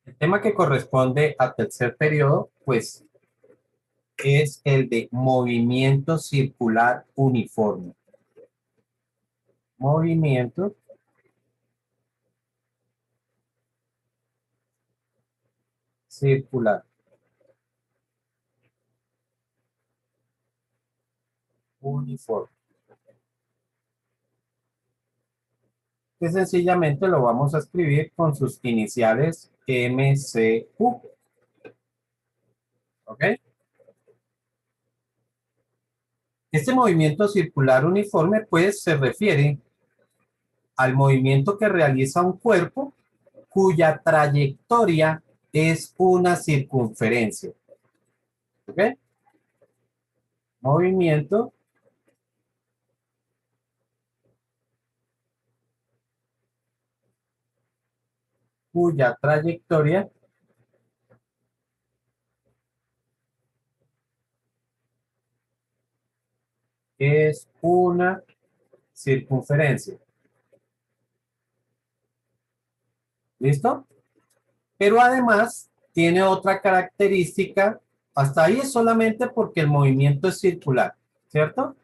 El tema que corresponde al tercer periodo, pues, es el de movimiento circular uniforme. Movimiento circular uniforme. Que sencillamente lo vamos a escribir con sus iniciales MCU. ¿Ok? Este movimiento circular uniforme, pues, se refiere al movimiento que realiza un cuerpo cuya trayectoria es una circunferencia. ¿Ok? Movimiento cuya trayectoria es una circunferencia. ¿Listo? Pero además tiene otra característica, hasta ahí es solamente porque el movimiento es circular, ¿cierto?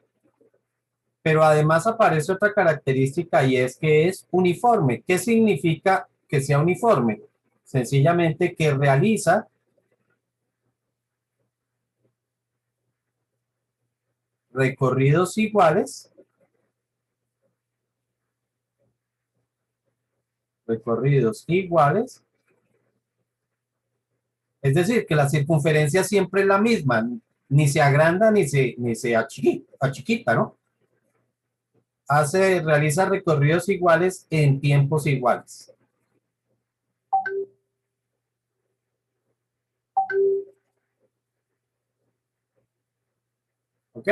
Pero además aparece otra característica y es que es uniforme. ¿Qué significa que sea uniforme? Sencillamente que realiza recorridos iguales, recorridos iguales, es decir, que la circunferencia siempre es la misma, ni se agranda ni se achiquita, ¿no? Realiza recorridos iguales en tiempos iguales. ¿Ok?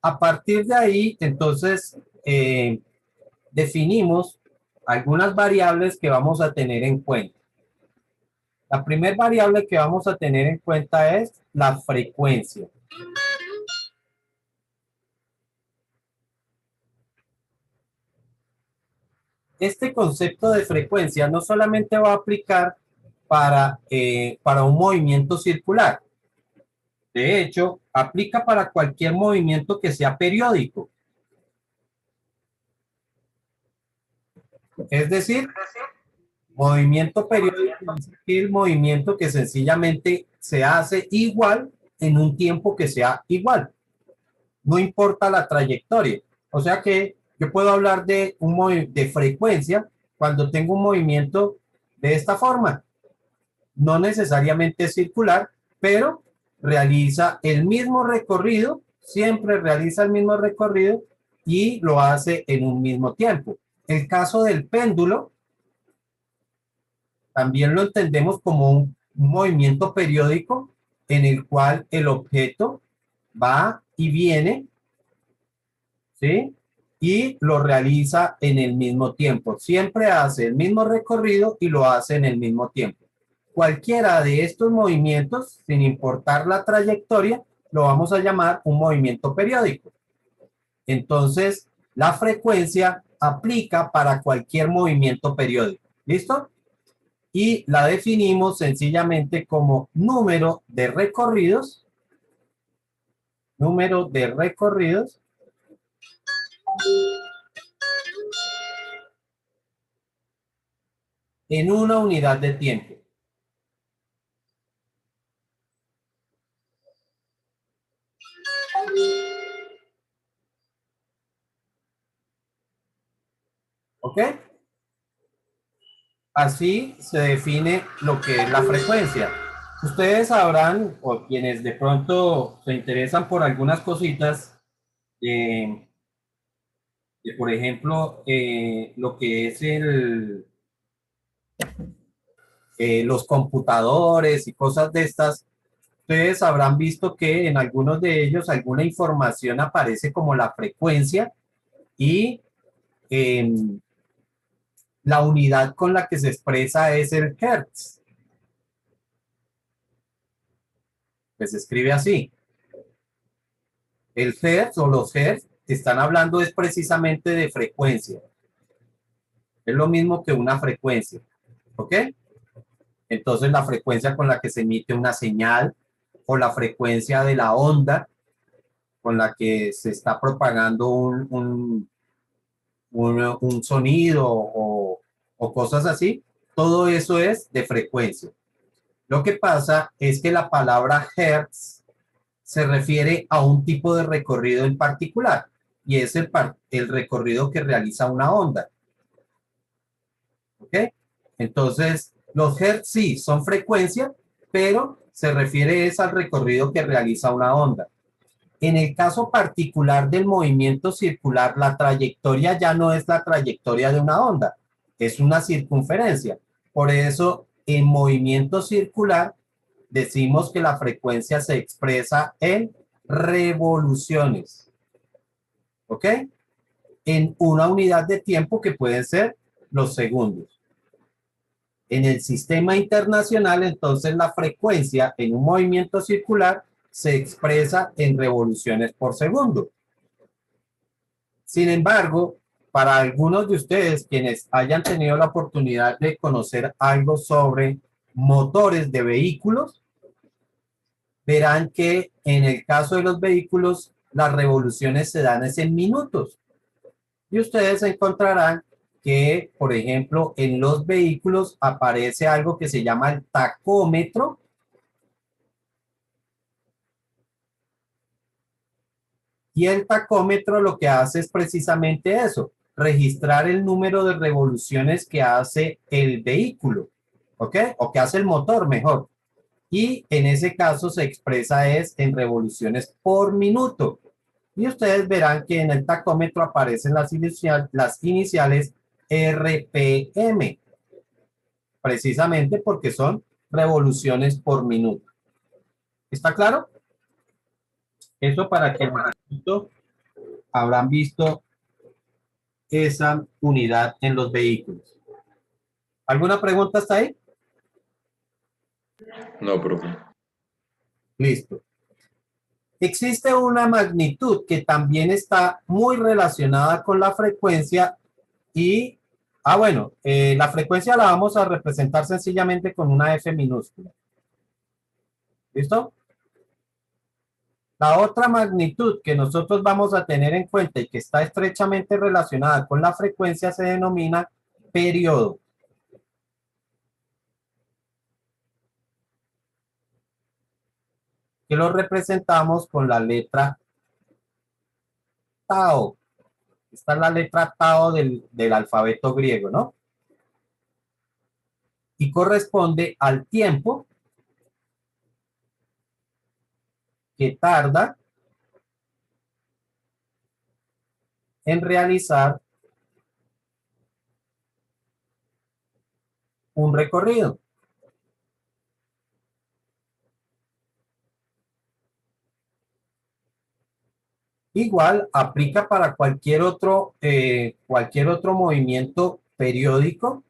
A partir de ahí, entonces, definimos algunas variables que vamos a tener en cuenta. La primera variable que vamos a tener en cuenta es la frecuencia. Este concepto de frecuencia no solamente va a aplicar para un movimiento circular. De hecho, aplica para cualquier movimiento que sea periódico. Es decir, movimiento periódico es el movimiento que sencillamente se hace igual en un tiempo que sea igual. No importa la trayectoria. O sea que yo puedo hablar de frecuencia cuando tengo un movimiento de esta forma. No necesariamente circular, pero realiza el mismo recorrido, siempre realiza el mismo recorrido y lo hace en un mismo tiempo. El caso del péndulo también lo entendemos como un movimiento periódico en el cual el objeto va y viene, ¿sí? Y lo realiza en el mismo tiempo. Siempre hace el mismo recorrido y lo hace en el mismo tiempo. Cualquiera de estos movimientos, sin importar la trayectoria, lo vamos a llamar un movimiento periódico. Entonces, la frecuencia aplica para cualquier movimiento periódico. ¿Listo? Y la definimos sencillamente como número de recorridos en una unidad de tiempo. ¿Ok? Así se define lo que es la frecuencia. Ustedes sabrán, o quienes de pronto se interesan por algunas cositas, eh, por ejemplo, lo que es los computadores y cosas de estas, ustedes habrán visto que en algunos de ellos alguna información aparece como la frecuencia y eh, la unidad con la que se expresa es el hertz, que se escribe así. El hertz o los hertz están hablando es precisamente de frecuencia. Es lo mismo que una frecuencia, ¿ok? Entonces la frecuencia con la que se emite una señal o la frecuencia de la onda con la que se está propagando un sonido o cosas así, todo eso es de frecuencia. Lo que pasa es que la palabra hertz se refiere a un tipo de recorrido en particular y es el recorrido que realiza una onda. ¿Ok? Entonces, los hertz sí son frecuencia, pero se refiere es al recorrido que realiza una onda. En el caso particular del movimiento circular, la trayectoria ya no es la trayectoria de una onda, es una circunferencia. Por eso, en movimiento circular, decimos que la frecuencia se expresa en revoluciones, ¿ok? En una unidad de tiempo que pueden ser los segundos. En el sistema internacional, entonces, la frecuencia en un movimiento circular se expresa en revoluciones por segundo. Sin embargo, para algunos de ustedes quienes hayan tenido la oportunidad de conocer algo sobre motores de vehículos, verán que en el caso de los vehículos, las revoluciones se dan en minutos. Y ustedes encontrarán que, por ejemplo, en los vehículos aparece algo que se llama el tacómetro. Y el tacómetro lo que hace es precisamente eso, registrar el número de revoluciones que hace el vehículo, ¿ok? O que hace el motor, mejor. Y en ese caso se expresa es en revoluciones por minuto. Y ustedes verán que en el tacómetro aparecen las iniciales RPM, precisamente porque son revoluciones por minuto. ¿Está claro? Eso para que el momento habrán visto esa unidad en los vehículos. ¿Alguna pregunta hasta ahí? No, profe. Listo. Existe una magnitud que también está muy relacionada con la frecuencia y, bueno, la frecuencia la vamos a representar sencillamente con una F minúscula. ¿Listo? La otra magnitud que nosotros vamos a tener en cuenta y que está estrechamente relacionada con la frecuencia se denomina periodo. Que lo representamos con la letra tau. Esta es la letra tau del alfabeto griego, ¿no? Y corresponde al tiempo que tarda en realizar un recorrido. Igual aplica para cualquier otro movimiento periódico.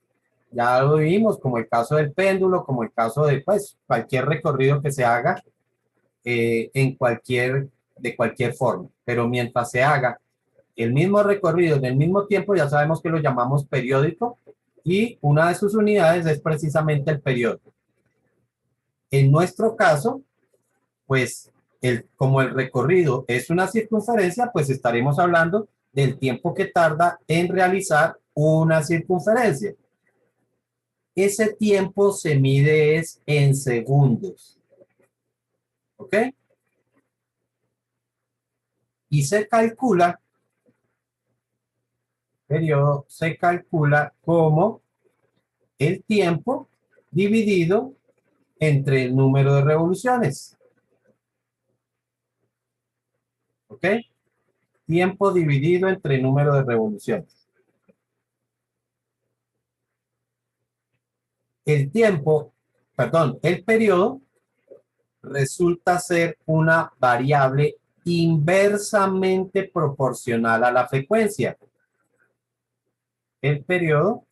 Ya lo vimos, como el caso del péndulo, como el caso de pues, cualquier recorrido que se haga de cualquier forma. Pero mientras se haga el mismo recorrido en el mismo tiempo, ya sabemos que lo llamamos periódico y una de sus unidades es precisamente el periodo. En nuestro caso, pues como el recorrido es una circunferencia, pues estaremos hablando del tiempo que tarda en realizar una circunferencia. Ese tiempo se mide es en segundos. ¿Ok? Y se calcula, periodo se calcula como el tiempo dividido entre el número de revoluciones. ¿Ok? Tiempo dividido entre el número de revoluciones. El tiempo, perdón, el periodo resulta ser una variable inversamente proporcional a la frecuencia. El periodo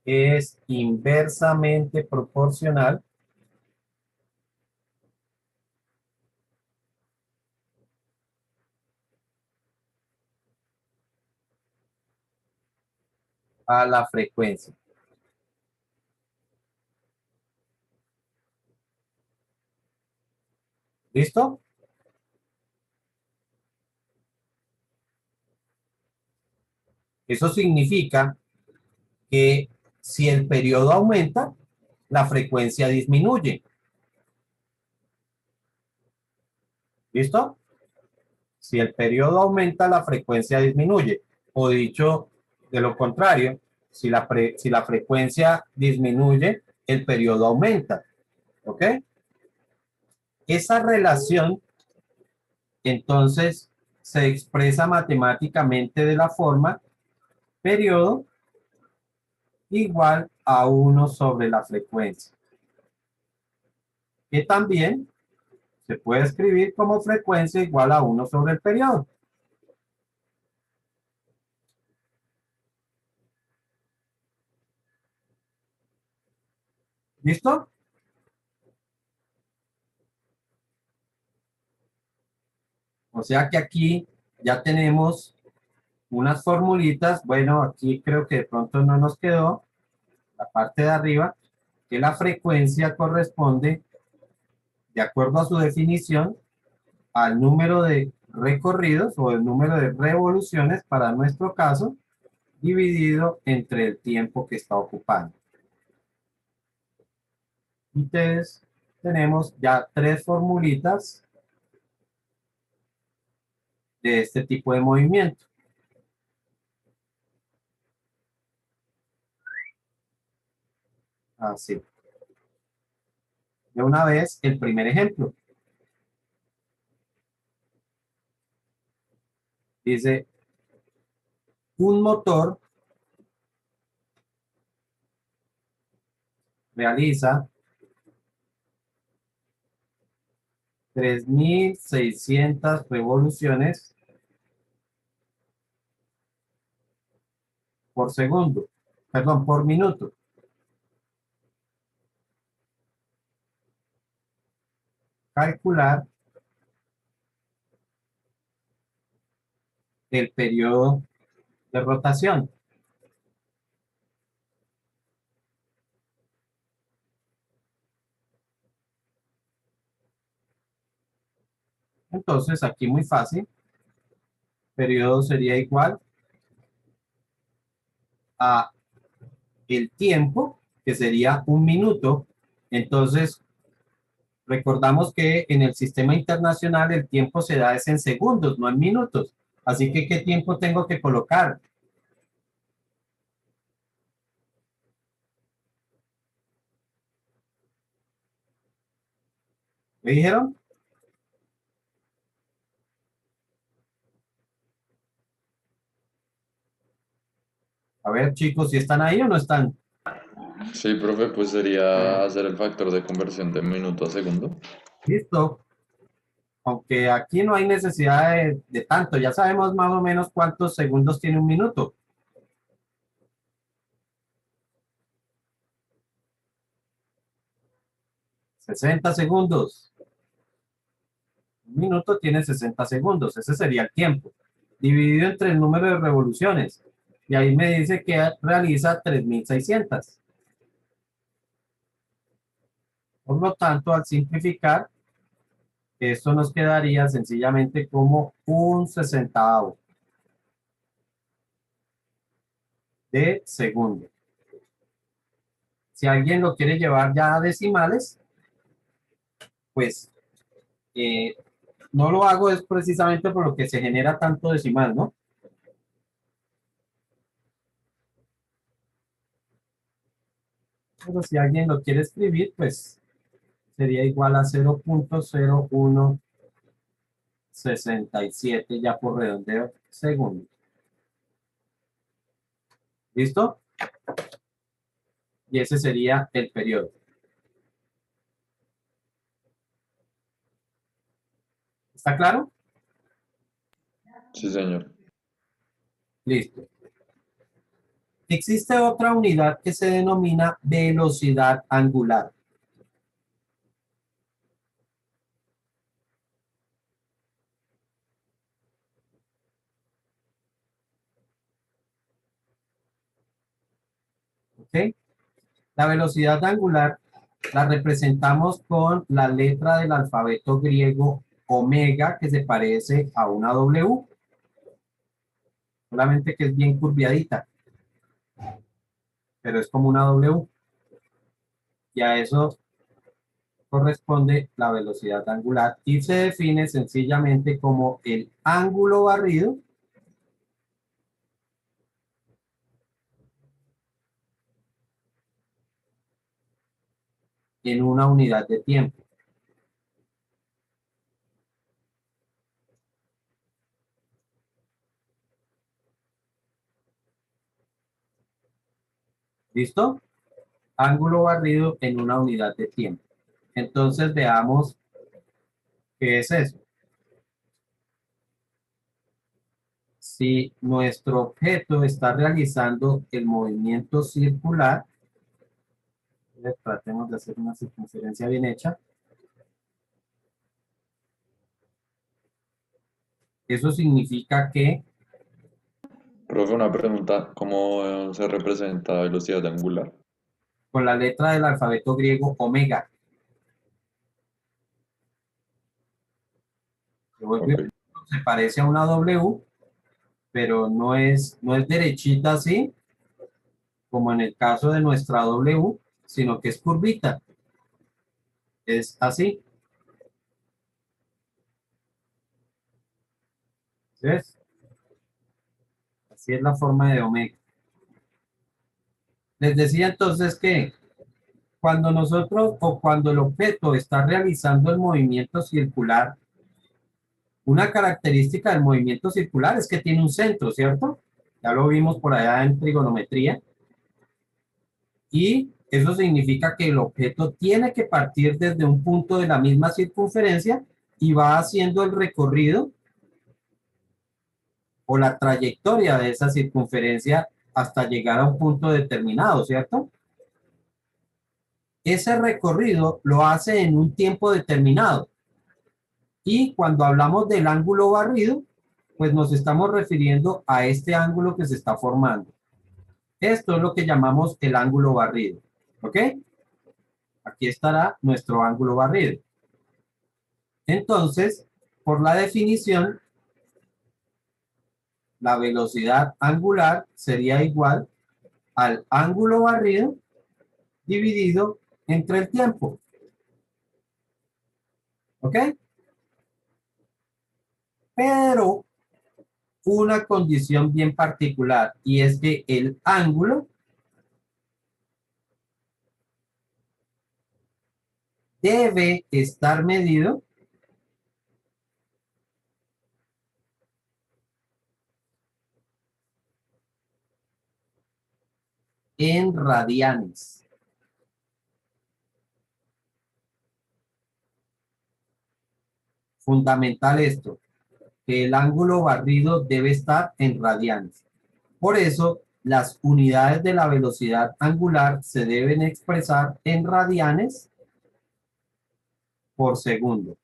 es inversamente proporcional a la frecuencia. ¿Listo? Eso significa que si el periodo aumenta, la frecuencia disminuye. ¿Listo? Si el periodo aumenta, la frecuencia disminuye. O dicho de lo contrario, si la frecuencia disminuye, el periodo aumenta. ¿Ok? Esa relación, entonces, se expresa matemáticamente de la forma periodo igual a 1 sobre la frecuencia, que también se puede escribir como frecuencia igual a 1 sobre el periodo. ¿Listo? O sea que aquí ya tenemos unas formulitas. Bueno, aquí creo que de pronto no nos quedó la parte de arriba, que la frecuencia corresponde, de acuerdo a su definición, al número de recorridos o el número de revoluciones para nuestro caso, dividido entre el tiempo que está ocupando. Entonces, tenemos ya tres formulitas de este tipo de movimiento. Así. De una vez, el primer ejemplo. Dice, un motor realiza 3.600 revoluciones por segundo, perdón, por minuto. Calcular el periodo de rotación. Entonces, aquí muy fácil, periodo sería igual a el tiempo, que sería un minuto. Entonces, recordamos que en el sistema internacional el tiempo se da es en segundos, no en minutos. Así que, ¿qué tiempo tengo que colocar? ¿Me dijeron? A ver, chicos, si están ahí o no están. Sí, profe, pues sería hacer el factor de conversión de minuto a segundo. Listo. Aunque aquí no hay necesidad de tanto, ya sabemos más o menos cuántos segundos tiene un minuto. 60 segundos. Un minuto tiene 60 segundos, ese sería el tiempo, dividido entre el número de revoluciones. Y ahí me dice que realiza 3.600. Por lo tanto, al simplificar, esto nos quedaría sencillamente como un sesentavo de segundo. Si alguien lo quiere llevar ya a decimales, pues eh, no lo hago es precisamente por lo que se genera tanto decimal, ¿no? Pero si alguien lo quiere escribir, pues sería igual a 0.0167 ya por redondeo segundos. ¿Listo? Y ese sería el periodo. ¿Está claro? Sí, señor. Listo. Existe otra unidad que se denomina velocidad angular. ¿Ok? La velocidad angular la representamos con la letra del alfabeto griego omega, que se parece a una W, solamente que es bien curviadita, pero es como una W. Y a eso corresponde la velocidad angular y se define sencillamente como el ángulo barrido en una unidad de tiempo. ¿Listo? Ángulo barrido en una unidad de tiempo. Entonces veamos qué es eso. Si nuestro objeto está realizando el movimiento circular, tratemos de hacer una circunferencia bien hecha. Eso significa que Profe, una pregunta, ¿cómo se representa la velocidad angular? con la letra del alfabeto griego omega, Ok, se parece a una W, pero no es derechita así, como en el caso de nuestra W, sino que es curvita. Es así. ¿Ves? Así es la forma de omega. Les decía entonces que cuando nosotros o cuando el objeto está realizando el movimiento circular, una característica del movimiento circular es que tiene un centro, ¿cierto? Ya lo vimos por allá en trigonometría. Y eso significa que el objeto tiene que partir desde un punto de la misma circunferencia y va haciendo el recorrido o la trayectoria de esa circunferencia hasta llegar a un punto determinado, ¿cierto? Ese recorrido lo hace en un tiempo determinado. Y cuando hablamos del ángulo barrido, pues nos estamos refiriendo a este ángulo que se está formando. Esto es lo que llamamos el ángulo barrido. ¿Ok? Aquí estará nuestro ángulo barrido. Entonces, por la definición, la velocidad angular sería igual al ángulo barrido dividido entre el tiempo. ¿Ok? Pero una condición bien particular, y es que el ángulo debe estar medido en radianes. Fundamental esto, que el ángulo barrido debe estar en radianes. Por eso, las unidades de la velocidad angular se deben expresar en radianes por segundo.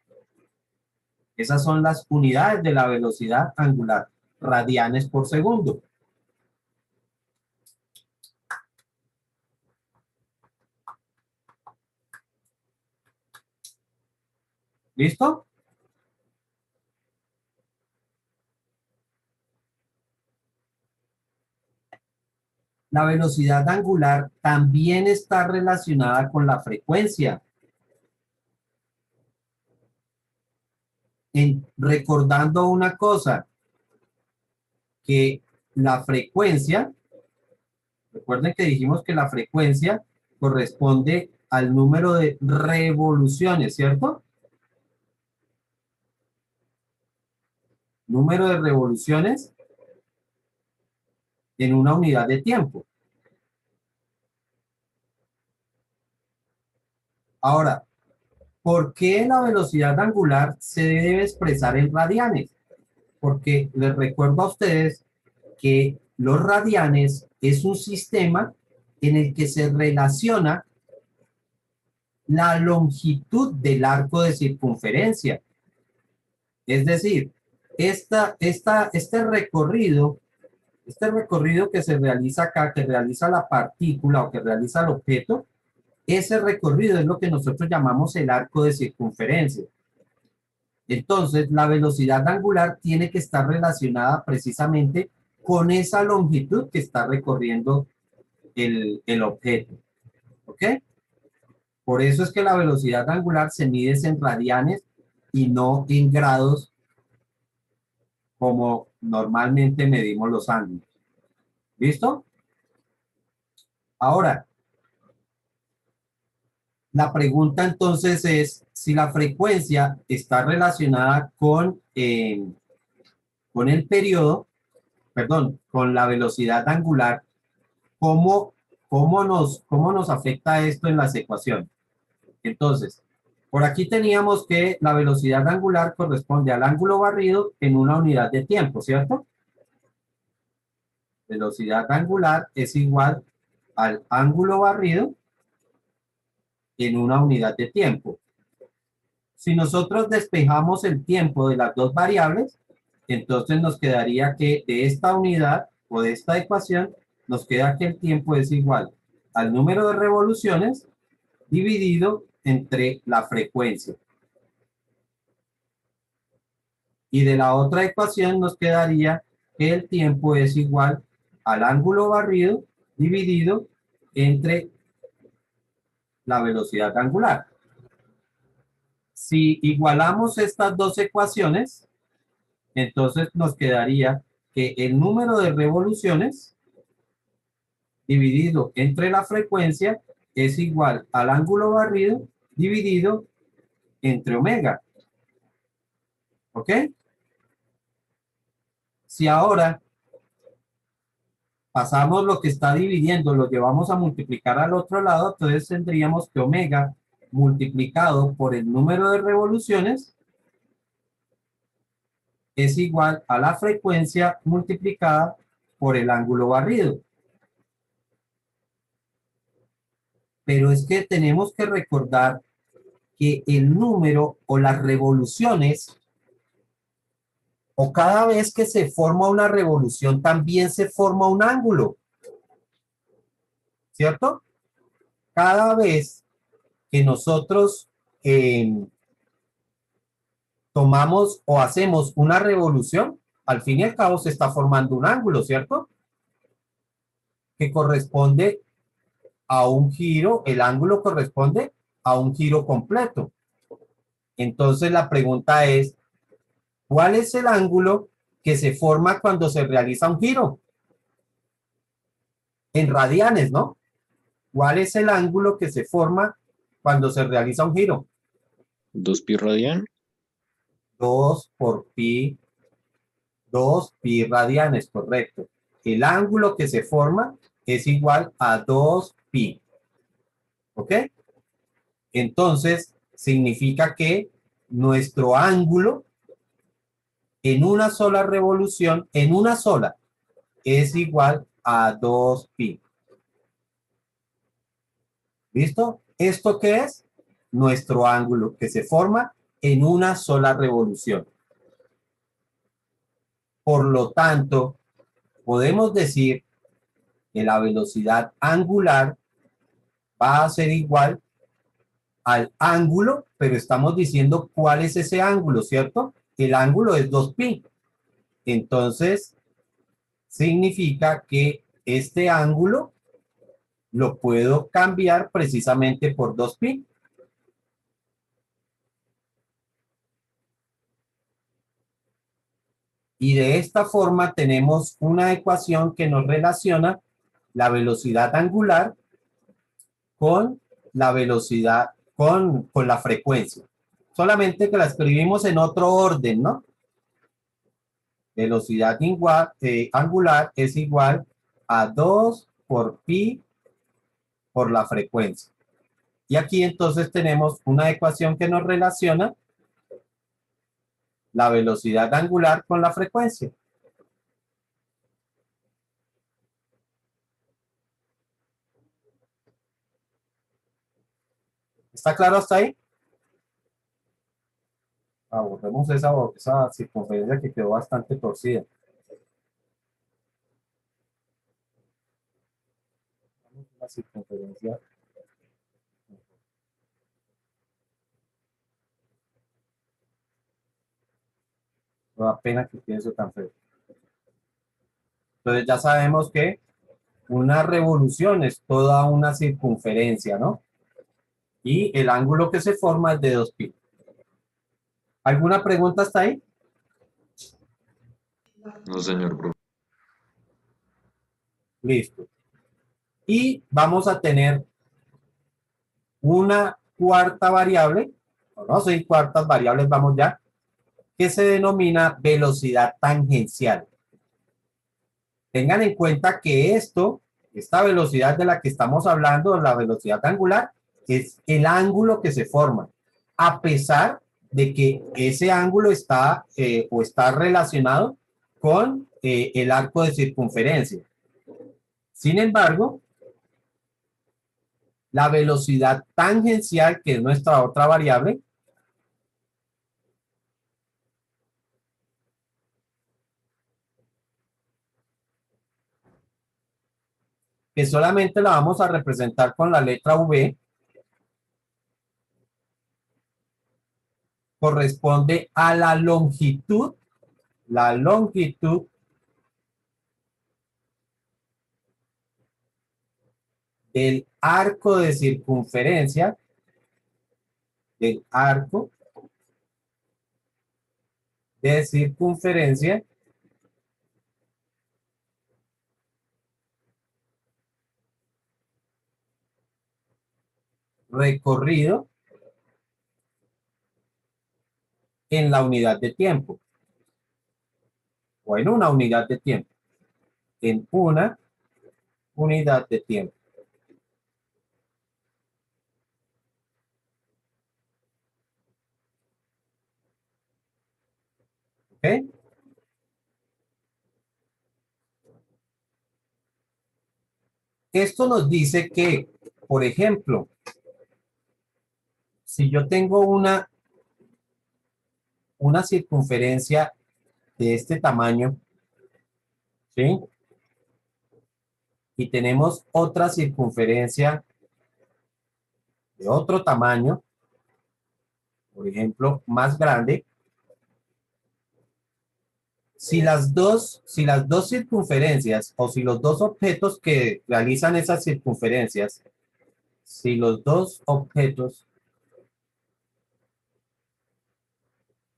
Esas son las unidades de la velocidad angular, radianes por segundo. ¿Listo? La velocidad angular también está relacionada con la frecuencia. Recordando una cosa, que la frecuencia, recuerden que dijimos que la frecuencia corresponde al número de revoluciones, ¿cierto? Número de revoluciones en una unidad de tiempo. Ahora, ¿por qué la velocidad angular se debe expresar en radianes? Porque les recuerdo a ustedes que los radianes es un sistema en el que se relaciona la longitud del arco de circunferencia. Es decir, este recorrido Este recorrido que se realiza acá, que realiza la partícula o que realiza el objeto, ese recorrido es lo que nosotros llamamos el arco de circunferencia. Entonces, la velocidad angular tiene que estar relacionada precisamente con esa longitud que está recorriendo el objeto. ¿Ok? Por eso es que la velocidad angular se mide en radianes y no en grados como normalmente medimos los ángulos. ¿Listo? Ahora, la pregunta entonces es si la frecuencia está relacionada con el periodo, perdón, con la velocidad angular, ¿cómo, cómo nos afecta esto en las ecuaciones? Entonces, por aquí teníamos que la velocidad angular corresponde al ángulo barrido en una unidad de tiempo, ¿cierto? Velocidad angular es igual al ángulo barrido en una unidad de tiempo. Si nosotros despejamos el tiempo de las dos variables, entonces nos quedaría que de esta unidad o de esta ecuación, nos queda que el tiempo es igual al número de revoluciones dividido entre la frecuencia. Y de la otra ecuación nos quedaría que el tiempo es igual al ángulo barrido dividido entre la velocidad angular. Si igualamos estas dos ecuaciones, entonces nos quedaría que el número de revoluciones dividido entre la frecuencia es igual al ángulo barrido dividido entre omega. ¿Ok? Si ahora pasamos lo que está dividiendo, lo llevamos a multiplicar al otro lado, entonces tendríamos que omega multiplicado por el número de revoluciones es igual a la frecuencia multiplicada por el ángulo barrido. Pero es que tenemos que recordar que el número o las revoluciones, o cada vez que se forma una revolución, también se forma un ángulo, ¿cierto? Cada vez que nosotros tomamos o hacemos una revolución, al fin y al cabo se está formando un ángulo, ¿cierto? Que corresponde a un giro, el ángulo corresponde a un giro completo. Entonces la pregunta es, ¿cuál es el ángulo que se forma cuando se realiza un giro? En radianes, ¿no? ¿Cuál es el ángulo que se forma cuando se realiza un giro? 2pi radian. 2 por pi, 2 pi radianes, correcto. El ángulo que se forma es igual a 2 pi. ¿Ok? Entonces, significa que nuestro ángulo en una sola revolución, en una sola, es igual a 2 pi. ¿Listo? ¿Esto qué es? Nuestro ángulo que se forma en una sola revolución. Por lo tanto, podemos decir que la velocidad angular va a ser igual al ángulo, pero estamos diciendo cuál es ese ángulo, ¿cierto? El ángulo es 2pi. Entonces, significa que este ángulo lo puedo cambiar precisamente por 2pi. Y de esta forma tenemos una ecuación que nos relaciona la velocidad angular con la velocidad, con la frecuencia. Solamente que la escribimos en otro orden, ¿no? Velocidad angular es igual a 2 por pi por la frecuencia. Y aquí entonces tenemos una ecuación que nos relaciona la velocidad angular con la frecuencia. ¿Está claro hasta ahí? Borremos esa circunferencia que quedó bastante torcida. la circunferencia. No da pena que quede eso tan feo. Entonces ya sabemos que una revolución es toda una circunferencia, ¿no? Y el ángulo que se forma es de 2π. ¿Alguna pregunta hasta ahí? No, señor, profe. Listo. Y vamos a tener una cuarta variable, o no sé, cuartas variables, vamos ya, que se denomina velocidad tangencial. Tengan en cuenta que esta velocidad de la que estamos hablando, la velocidad angular, es el ángulo que se forma, a pesar de que ese ángulo está relacionado con el arco de circunferencia. Sin embargo, la velocidad tangencial, que es nuestra otra variable, que solamente la vamos a representar con la letra V, corresponde a la longitud del arco de circunferencia, del arco de circunferencia recorrido en la unidad de tiempo, o en una unidad de tiempo, en una unidad de tiempo. ¿Ok? Esto nos dice que, por ejemplo, si yo tengo una circunferencia de este tamaño, ¿sí? Y tenemos otra circunferencia de otro tamaño, por ejemplo, más grande. Si las dos circunferencias o si los dos objetos que realizan esas circunferencias, si los dos objetos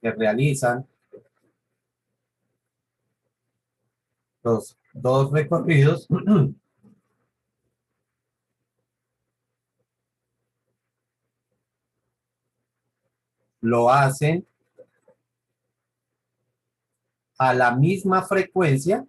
que realizan los dos recorridos lo hacen a la misma frecuencia,